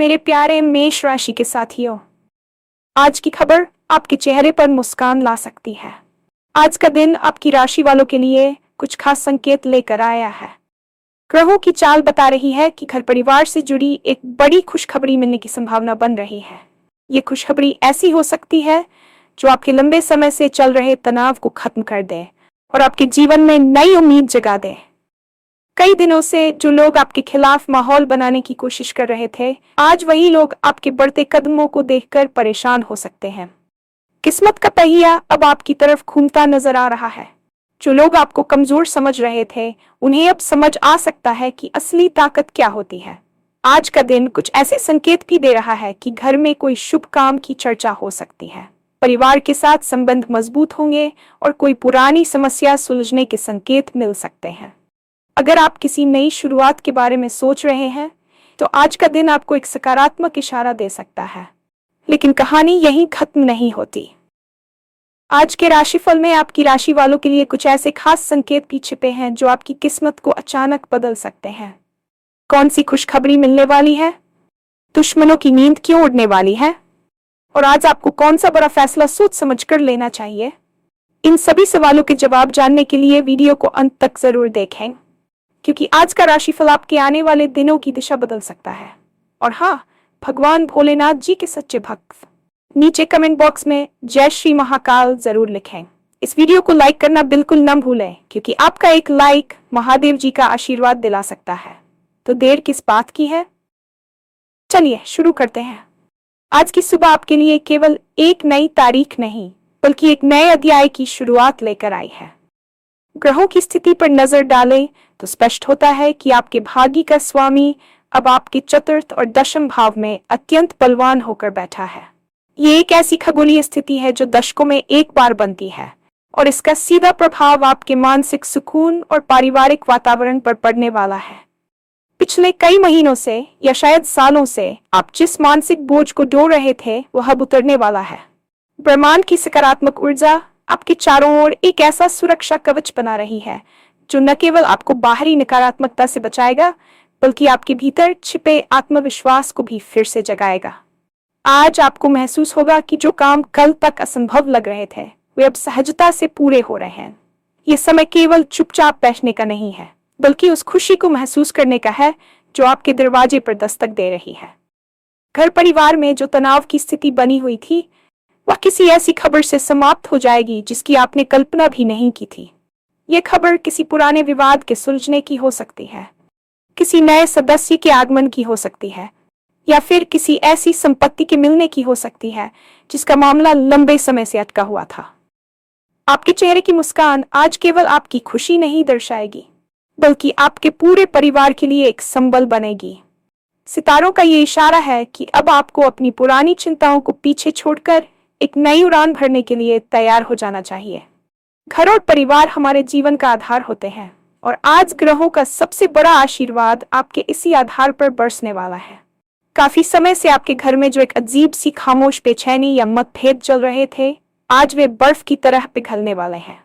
मेरे प्यारे मेष राशि के साथियों, आज की खबर आपके चेहरे पर मुस्कान ला सकती है। आज का दिन आपकी राशि वालों के लिए कुछ खास संकेत लेकर आया है। ग्रहों की चाल बता रही है कि घर परिवार से जुड़ी एक बड़ी खुशखबरी मिलने की संभावना बन रही है। ये खुशखबरी ऐसी हो सकती है जो आपके लंबे समय से चल रहे तनाव को खत्म कर दे और आपके जीवन में नई उम्मीद जगा दे। कई दिनों से जो लोग आपके खिलाफ माहौल बनाने की कोशिश कर रहे थे, आज वही लोग आपके बढ़ते कदमों को देखकर परेशान हो सकते हैं। किस्मत का पहिया अब आपकी तरफ घूमता नजर आ रहा है। जो लोग आपको कमजोर समझ रहे थे, उन्हें अब समझ आ सकता है कि असली ताकत क्या होती है। आज का दिन कुछ ऐसे संकेत भी दे रहा है कि घर में कोई शुभ काम की चर्चा हो सकती है। परिवार के साथ संबंध मजबूत होंगे और कोई पुरानी समस्या सुलझने के संकेत मिल सकते हैं। अगर आप किसी नई शुरुआत के बारे में सोच रहे हैं, तो आज का दिन आपको एक सकारात्मक इशारा दे सकता है। लेकिन कहानी यहीं खत्म नहीं होती। आज के राशिफल में आपकी राशि वालों के लिए कुछ ऐसे खास संकेत भी छिपे हैं जो आपकी किस्मत को अचानक बदल सकते हैं। कौन सी खुशखबरी मिलने वाली है? दुश्मनों की नींद क्यों उड़ने वाली है? और आज आपको कौन सा बड़ा फैसला सोच समझकर लेना चाहिए? इन सभी सवालों के जवाब जानने के लिए वीडियो को अंत तक जरूर देखें, क्योंकि आज का राशिफल आपके आने वाले दिनों की दिशा बदल सकता है। और हाँ, भगवान भोलेनाथ जी के सच्चे भक्त नीचे कमेंट बॉक्स में जय श्री महाकाल जरूर लिखें। इस वीडियो को लाइक करना बिल्कुल न भूलें, क्योंकि आपका एक लाइक महादेव जी का आशीर्वाद दिला सकता है। तो देर किस बात की है, चलिए शुरू करते हैं। आज की सुबह आपके लिए केवल एक नई तारीख नहीं, बल्कि एक नए अध्याय की शुरुआत लेकर आई है। ग्रहों की स्थिति पर नजर डालें तो स्पष्ट होता है कि आपके भाग्य का स्वामी अब आपके चतुर्थ और दशम भाव में अत्यंत बलवान होकर बैठा है। ये एक ऐसी खगोलीय स्थिति है जो दशकों में एक बार बनती है, और इसका सीधा प्रभाव आपके मानसिक सुकून और पारिवारिक वातावरण पर पड़ने वाला है। पिछले कई महीनों से या शायद सालों से आप जिस मानसिक बोझ को ढो रहे थे, वह अब उतरने वाला है। ब्रह्मांड की सकारात्मक ऊर्जा आपके चारों ओर एक ऐसा सुरक्षा कवच बना रही है जो न केवल आपको बाहरी नकारात्मकता से बचाएगा, बल्कि आपके भीतर छिपे आत्मविश्वास को भी फिर से जगाएगा। आज आपको महसूस होगा कि जो काम कल तक असंभव लग रहे थे, वे अब सहजता से पूरे हो रहे हैं। ये समय केवल चुपचाप बैठने का नहीं है, बल्कि उस खुशी को महसूस करने का है जो आपके दरवाजे पर दस्तक दे रही है। घर परिवार में जो तनाव की स्थिति बनी हुई थी, वह किसी ऐसी खबर से समाप्त हो जाएगी जिसकी आपने कल्पना भी नहीं की थी। ये खबर किसी पुराने विवाद के सुलझने की हो सकती है, किसी नए सदस्य के आगमन की हो सकती है, या फिर किसी ऐसी संपत्ति के मिलने की हो सकती है जिसका मामला लंबे समय से अटका हुआ था। आपके चेहरे की मुस्कान आज केवल आपकी खुशी नहीं दर्शाएगी, बल्कि आपके पूरे परिवार के लिए एक संबल बनेगी। सितारों का ये इशारा है कि अब आपको अपनी पुरानी चिंताओं को पीछे छोड़कर एक नई उड़ान भरने के लिए तैयार हो जाना चाहिए। घर और परिवार हमारे जीवन का आधार होते हैं, और आज ग्रहों का सबसे बड़ा आशीर्वाद आपके इसी आधार पर बरसने वाला है। काफी समय से आपके घर में जो एक अजीब सी खामोश बेचैनी या मतभेद चल रहे थे, आज वे बर्फ की तरह पिघलने वाले हैं।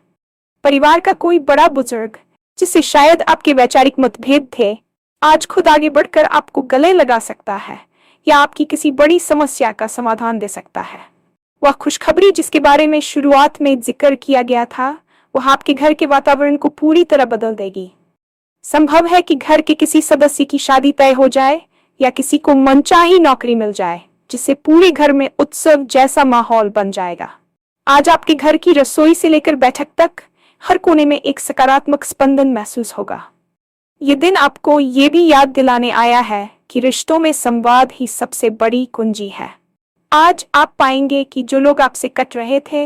परिवार का कोई बड़ा बुजुर्ग, जिससे शायद आपके वैचारिक मतभेद थे, आज खुद आगे बढ़कर आपको गले लगा सकता है या आपकी किसी बड़ी समस्या का समाधान दे सकता है। वह खुशखबरी जिसके बारे में शुरुआत में जिक्र किया गया था, वह आपके घर के वातावरण को पूरी तरह बदल देगी। संभव है कि घर के किसी सदस्य की शादी तय हो जाए या किसी को मनचाही नौकरी मिल जाए, जिससे पूरे घर में उत्सव जैसा माहौल बन जाएगा। आज आपके घर की रसोई से लेकर बैठक तक हर कोने में एक सकारात्मक स्पंदन महसूस होगा। ये दिन आपको ये भी याद दिलाने आया है कि रिश्तों में संवाद ही सबसे बड़ी कुंजी है। आज आप पाएंगे कि जो लोग आपसे कट रहे थे,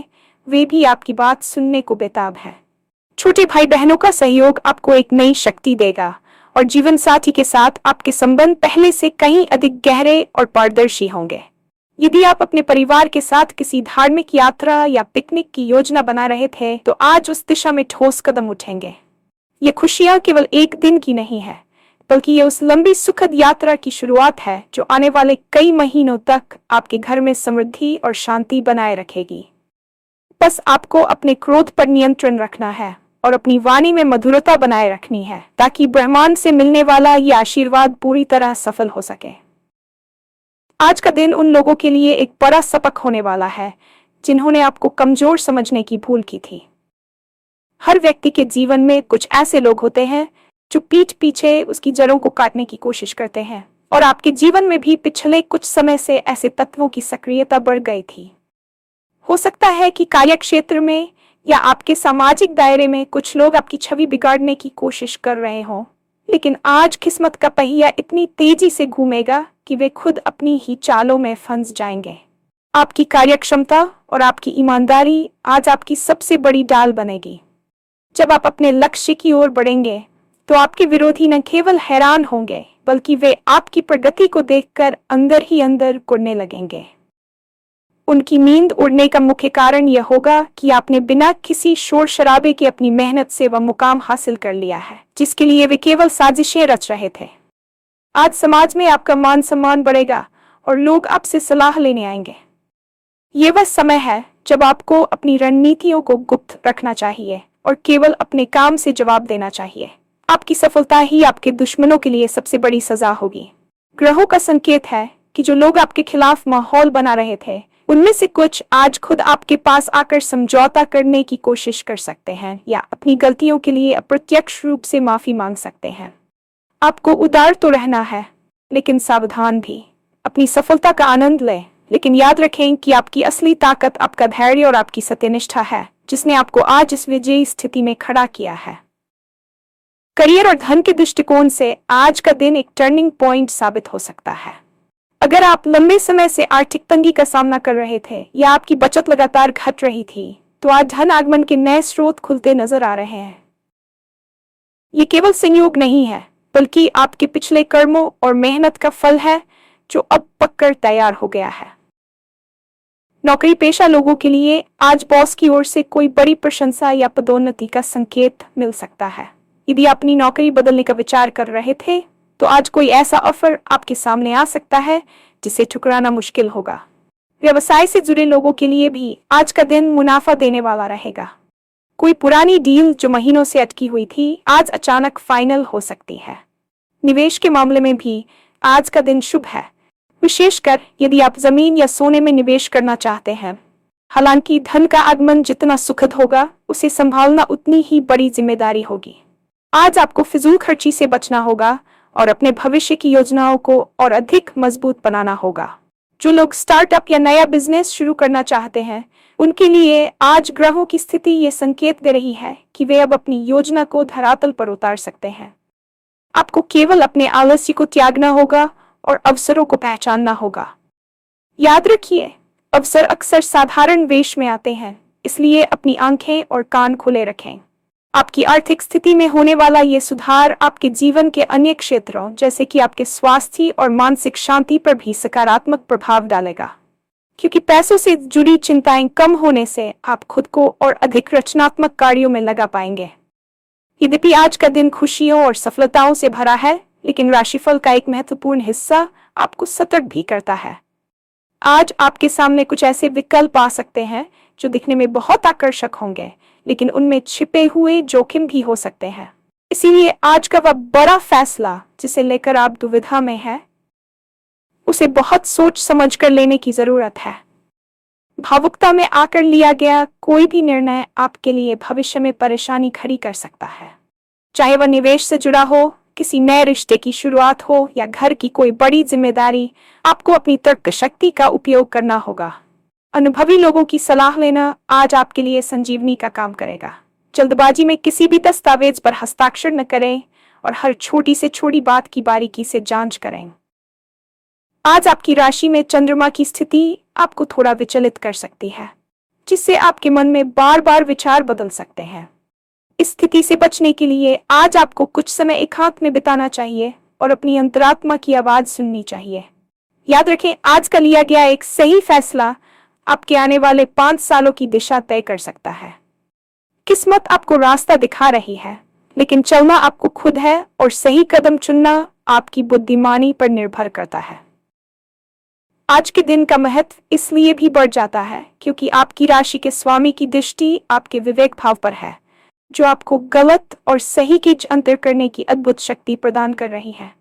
वे भी आपकी बात सुनने को बेताब हैं। छोटे भाई बहनों का सहयोग आपको एक नई शक्ति देगा, और जीवन साथी के साथ आपके संबंध पहले से कहीं अधिक गहरे और पारदर्शी होंगे। यदि आप अपने परिवार के साथ किसी धार्मिक यात्रा या पिकनिक की योजना बना रहे थे, तो आज उस दिशा में ठोस कदम उठेंगे। ये खुशियां केवल एक दिन की नहीं है, बल्कि ये उस लंबी सुखद यात्रा की शुरुआत है जो आने वाले कई महीनों तक आपके घर में समृद्धि और शांति बनाए रखेगी। बस आपको अपने क्रोध पर नियंत्रण रखना है और अपनी वाणी में मधुरता बनाए रखनी है, ताकि ब्रह्मांड से मिलने वाला ये आशीर्वाद पूरी तरह सफल हो सके। आज का दिन उन लोगों के लिए एक बड़ा सबक होने वाला है जिन्होंने आपको कमजोर समझने की भूल की थी। हर व्यक्ति के जीवन में कुछ ऐसे लोग होते हैं जो पीठ पीछे उसकी जड़ों को काटने की कोशिश करते हैं, और आपके जीवन में भी पिछले कुछ समय से ऐसे तत्वों की सक्रियता बढ़ गई थी। हो सकता है कि कार्यक्षेत्र में या आपके सामाजिक दायरे में कुछ लोग आपकी छवि बिगाड़ने की कोशिश कर रहे हों, लेकिन आज किस्मत का पहिया इतनी तेजी से घूमेगा कि वे खुद अपनी ही चालों में फंस जाएंगे। आपकी कार्यक्षमता और आपकी ईमानदारी आज आपकी सबसे बड़ी ढाल बनेगी। जब आप अपने लक्ष्य की ओर बढ़ेंगे तो आपके विरोधी न केवल हैरान होंगे, बल्कि वे आपकी प्रगति को देखकर अंदर ही अंदर कुढ़ने लगेंगे। उनकी नींद उड़ने का मुख्य कारण यह होगा कि आपने बिना किसी शोर शराबे के अपनी मेहनत से वह मुकाम हासिल कर लिया है जिसके लिए वे केवल साजिशें रच रहे थे। आज समाज में आपका मान सम्मान बढ़ेगा और लोग आपसे सलाह लेने आएंगे। ये वह समय है जब आपको अपनी रणनीतियों को गुप्त रखना चाहिए और केवल अपने काम से जवाब देना चाहिए। आपकी सफलता ही आपके दुश्मनों के लिए सबसे बड़ी सजा होगी। ग्रहों का संकेत है कि जो लोग आपके खिलाफ माहौल बना रहे थे उनमें से कुछ आज खुद आपके पास आकर समझौता करने की कोशिश कर सकते हैं या अपनी गलतियों के लिए अप्रत्यक्ष रूप से माफी मांग सकते हैं। आपको उदार तो रहना है, लेकिन सावधान भी। अपनी सफलता का आनंद लें, लेकिन याद रखें कि आपकी असली ताकत आपका धैर्य और आपकी सत्यनिष्ठा है जिसने आपको आज इस विजयी स्थिति में खड़ा किया है। करियर और धन के दृष्टिकोण से आज का दिन एक टर्निंग पॉइंट साबित हो सकता है। अगर आप लंबे समय से आर्थिक तंगी का सामना कर रहे थे या आपकी बचत लगातार घट रही थी, तो आज धन आगमन के नए स्रोत खुलते नजर आ रहे हैं। ये केवल संयोग नहीं है, बल्कि आपके पिछले कर्मों और मेहनत का फल है जो अब पककर तैयार हो गया है। नौकरी पेशा लोगों के लिए आज बॉस की ओर से कोई बड़ी प्रशंसा या पदोन्नति का संकेत मिल सकता है। यदि आप अपनी नौकरी बदलने का विचार कर रहे थे, तो आज कोई ऐसा ऑफर आपके सामने आ सकता है जिसे ठुकराना मुश्किल होगा। व्यवसाय से जुड़े लोगों के लिए भी आज का दिन मुनाफा देने वाला रहेगा। कोई पुरानी डील जो महीनों से अटकी हुई थी, आज अचानक फाइनल हो सकती है। निवेश के मामले में भी आज का दिन शुभ है, विशेषकर यदि आप जमीन या सोने में निवेश करना चाहते हैं। हालांकि धन का आगमन जितना सुखद होगा, उसे संभालना उतनी ही बड़ी जिम्मेदारी होगी। आज आपको फिजूल खर्ची से बचना होगा और अपने भविष्य की योजनाओं को और अधिक मजबूत बनाना होगा। जो लोग स्टार्टअप या नया बिजनेस शुरू करना चाहते हैं, उनके लिए आज ग्रहों की स्थिति ये संकेत दे रही है कि वे अब अपनी योजना को धरातल पर उतार सकते हैं। आपको केवल अपने आलस्य को त्यागना होगा और अवसरों को पहचानना होगा। याद रखिए, अवसर अक्सर साधारण वेश में आते हैं, इसलिए अपनी आंखें और कान खुले रखें। आपकी आर्थिक स्थिति में होने वाला ये सुधार आपके जीवन के अन्य क्षेत्रों जैसे कि आपके स्वास्थ्य और मानसिक शांति पर भी सकारात्मक प्रभाव डालेगा, क्योंकि पैसों से जुड़ी चिंताएं कम होने से आप खुद को और अधिक रचनात्मक कार्यों में लगा पाएंगे। यद्यपि आज का दिन खुशियों और सफलताओं से भरा है, लेकिन राशिफल का एक महत्वपूर्ण हिस्सा आपको सतर्क भी करता है। आज आपके सामने कुछ ऐसे विकल्प आ सकते हैं जो दिखने में बहुत आकर्षक होंगे, लेकिन उनमें छिपे हुए जोखिम भी हो सकते हैं। इसीलिए आज का वह बड़ा फैसला जिसे लेकर आप दुविधा में हैं, उसे बहुत सोच समझ कर लेने की जरूरत है। भावुकता में आकर लिया गया कोई भी निर्णय आपके लिए भविष्य में परेशानी खड़ी कर सकता है। चाहे वह निवेश से जुड़ा हो, किसी नए रिश्ते की शुरुआत हो या घर की कोई बड़ी जिम्मेदारी, आपको अपनी तर्क शक्ति का उपयोग करना होगा। अनुभवी लोगों की सलाह लेना आज आपके लिए संजीवनी का काम करेगा। जल्दबाजी में किसी भी दस्तावेज पर हस्ताक्षर न करें और हर छोटी से छोटी बात की बारीकी से जांच करें। आज आपकी राशि में चंद्रमा की स्थिति आपको थोड़ा विचलित कर सकती है, जिससे आपके मन में बार बार विचार बदल सकते हैं। इस स्थिति से बचने के लिए आज आपको कुछ समय एकांत में बिताना चाहिए और अपनी अंतरात्मा की आवाज सुननी चाहिए। याद रखें, आज का लिया गया एक सही फैसला आपके आने वाले 5 सालों की दिशा तय कर सकता है। किस्मत आपको रास्ता दिखा रही है, लेकिन चलना आपको खुद है और सही कदम चुनना आपकी बुद्धिमानी पर निर्भर करता है। आज के दिन का महत्व इसलिए भी बढ़ जाता है क्योंकि आपकी राशि के स्वामी की दृष्टि आपके विवेक भाव पर है, जो आपको गलत और सही की अंतर करने की अद्भुत शक्ति प्रदान कर रही है।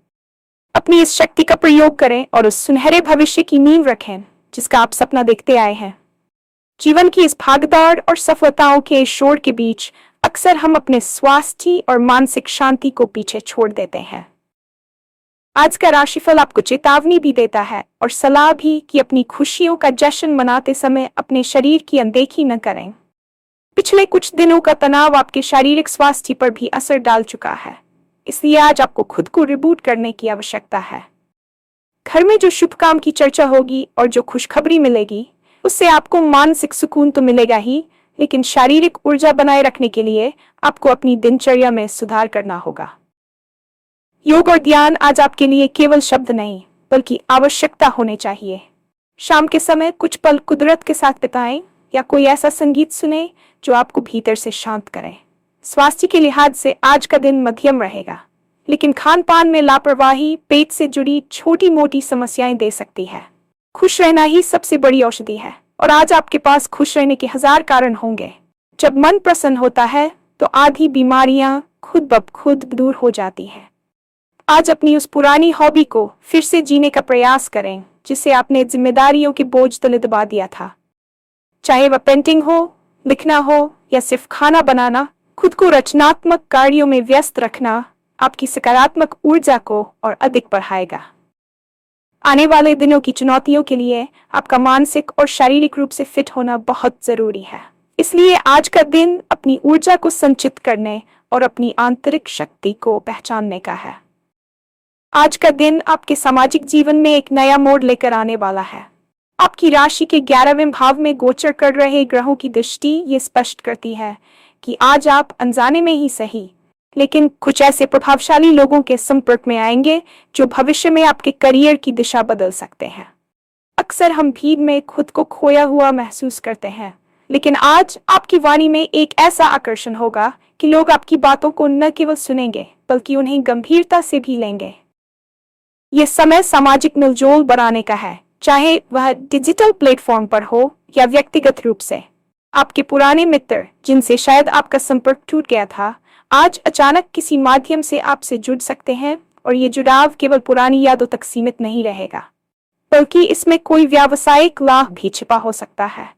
अपनी इस शक्ति का प्रयोग करें और उस सुनहरे भविष्य की नींव रखें जिसका आप सपना देखते आए हैं। जीवन की इस भागदौड़ और सफलताओं के शोर के बीच अक्सर हम अपने स्वास्थ्य और मानसिक शांति को पीछे छोड़ देते हैं। आज का राशिफल आपको चेतावनी भी देता है और सलाह भी कि अपनी खुशियों का जश्न मनाते समय अपने शरीर की अनदेखी न करें। पिछले कुछ दिनों का तनाव आपके शारीरिक स्वास्थ्य पर भी असर डाल चुका है, इसलिए आज आपको खुद को रिबूट करने की आवश्यकता है। घर में जो शुभ काम की चर्चा होगी और जो खुशखबरी मिलेगी उससे आपको मानसिक सुकून तो मिलेगा ही, लेकिन शारीरिक ऊर्जा बनाए रखने के लिए आपको अपनी दिनचर्या में सुधार करना होगा। योग और ध्यान आज आपके लिए केवल शब्द नहीं बल्कि आवश्यकता होने चाहिए। शाम के समय कुछ पल कुदरत के साथ बिताएं या कोई ऐसा संगीत सुने जो आपको भीतर से शांत करे। स्वास्थ्य के लिहाज से आज का दिन मध्यम रहेगा, लेकिन खान पान में लापरवाही पेट से जुड़ी छोटी मोटी समस्याएं दे सकती है। खुश रहना ही सबसे बड़ी औषधि है और आज आपके पास खुश रहने के 1000 कारण होंगे। जब मन प्रसन्न होता है तो आधी बीमारियां खुद ब खुद दूर हो जाती हैं। आज अपनी उस पुरानी हॉबी को फिर से जीने का प्रयास करें जिसे आपने जिम्मेदारियों के बोझ तले दबा दिया था। चाहे वह पेंटिंग हो, लिखना हो या सिर्फ खाना बनाना, खुद को रचनात्मक कार्यों में व्यस्त रखना आपकी सकारात्मक ऊर्जा को और अधिक बढ़ाएगा। आने वाले दिनों की चुनौतियों के लिए आपका मानसिक और शारीरिक रूप से फिट होना बहुत जरूरी है, इसलिए आज का दिन अपनी ऊर्जा को संचित करने और अपनी आंतरिक शक्ति को पहचानने का है। आज का दिन आपके सामाजिक जीवन में एक नया मोड़ लेकर आने वाला है। आपकी राशि के 11वें भाव में गोचर कर रहे ग्रहों की दृष्टि ये स्पष्ट करती है कि आज आप अनजाने में ही सही, लेकिन कुछ ऐसे प्रभावशाली लोगों के संपर्क में आएंगे जो भविष्य में आपके करियर की दिशा बदल सकते हैं। अक्सर हम भीड़ में खुद को खोया हुआ महसूस करते हैं, लेकिन आज आपकी वाणी में एक ऐसा आकर्षण होगा कि लोग आपकी बातों को न केवल सुनेंगे बल्कि उन्हें गंभीरता से भी लेंगे। यह समय सामाजिक मिलजोल बढ़ाने का है, चाहे वह डिजिटल प्लेटफॉर्म पर हो या व्यक्तिगत रूप से। आपके पुराने मित्र जिनसे शायद आपका संपर्क टूट गया था, आज अचानक किसी माध्यम से आपसे जुड़ सकते हैं और ये जुड़ाव केवल पुरानी यादों तक सीमित नहीं रहेगा, बल्कि इसमें कोई व्यावसायिक लाभ भी छिपा हो सकता है।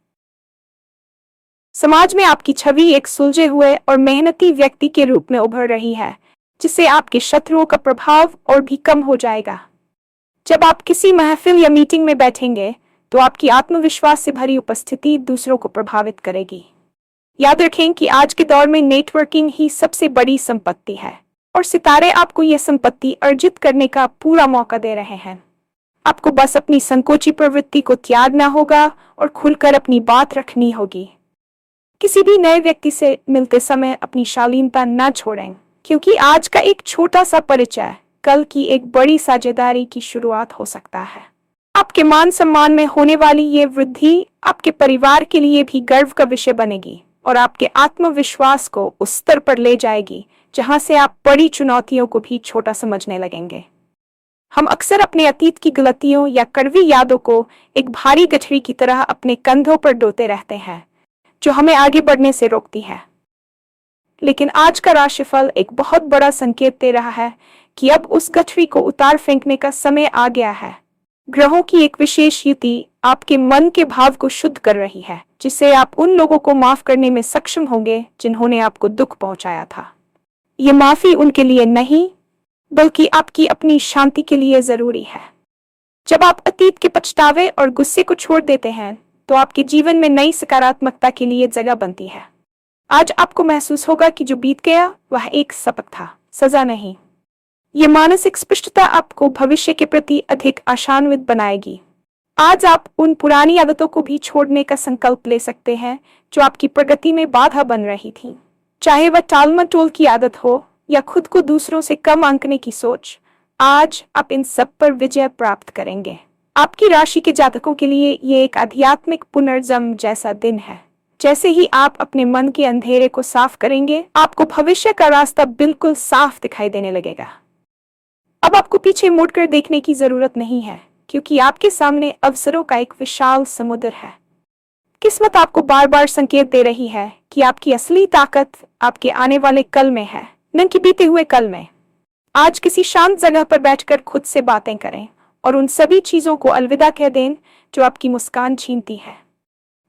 समाज में आपकी छवि एक सुलझे हुए और मेहनती व्यक्ति के रूप में उभर रही है, जिससे आपके शत्रुओं का प्रभाव और भी कम हो जाएगा। जब आप किसी महफिल या मीटिंग में बैठेंगे तो आपकी आत्मविश्वास से भरी उपस्थिति दूसरों को प्रभावित करेगी। याद रखें कि आज के दौर में नेटवर्किंग ही सबसे बड़ी संपत्ति है और सितारे आपको यह संपत्ति अर्जित करने का पूरा मौका दे रहे हैं। आपको बस अपनी संकोची प्रवृत्ति को त्यागना होगा और खुलकर अपनी बात रखनी होगी। किसी भी नए व्यक्ति से मिलते समय अपनी शालीनता न छोड़ें, क्योंकि आज का एक छोटा सा परिचय कल की एक बड़ी साझेदारी की शुरुआत हो सकता है। आपके मान सम्मान में होने वाली ये वृद्धि आपके परिवार के लिए भी गर्व का विषय बनेगी और आपके आत्मविश्वास को उस स्तर पर ले जाएगी जहां से आप बड़ी चुनौतियों को भी छोटा समझने लगेंगे। हम अक्सर अपने अतीत की गलतियों या कड़वी यादों को एक भारी गठरी की तरह अपने कंधों पर ढोते रहते हैं, जो हमें आगे बढ़ने से रोकती है। लेकिन आज का राशिफल एक बहुत बड़ा संकेत दे रहा है कि अब उस गठरी को उतार फेंकने का समय आ गया है। ग्रहों की एक विशेष युति आपके मन के भाव को शुद्ध कर रही है, जिससे आप उन लोगों को माफ करने में सक्षम होंगे जिन्होंने आपको दुख पहुंचाया था। ये माफी उनके लिए नहीं बल्कि आपकी अपनी शांति के लिए जरूरी है। जब आप अतीत के पछतावे और गुस्से को छोड़ देते हैं तो आपके जीवन में नई सकारात्मकता के लिए जगह बनती है। आज आपको महसूस होगा कि जो बीत गया वह एक सबक था, सजा नहीं। ये मानसिक स्पष्टता आपको भविष्य के प्रति अधिक आशान्वित बनाएगी। आज आप उन पुरानी आदतों को भी छोड़ने का संकल्प ले सकते हैं जो आपकी प्रगति में बाधा बन रही थी, चाहे वह टालमटोल की आदत हो या खुद को दूसरों से कम आंकने की सोच। आज आप इन सब पर विजय प्राप्त करेंगे। आपकी राशि के जातकों के लिए ये एक आध्यात्मिक पुनर्जन्म जैसा दिन है। जैसे ही आप अपने मन के अंधेरे को साफ करेंगे, आपको भविष्य का रास्ता बिल्कुल साफ दिखाई देने लगेगा। अब आपको पीछे मुड़कर देखने की जरूरत नहीं है, क्योंकि आपके सामने अवसरों का एक विशाल समुद्र है। किस्मत आपको बार बार संकेत दे रही है कि आपकी असली ताकत आपके आने वाले कल में है, न कि बीते हुए कल में। आज किसी शांत जगह पर बैठकर खुद से बातें करें और उन सभी चीजों को अलविदा कह दें जो आपकी मुस्कान छीनती है।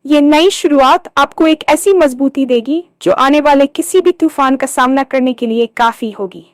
ये नई शुरुआत आपको एक ऐसी मजबूती देगी जो आने वाले किसी भी तूफान का सामना करने के लिए काफी होगी।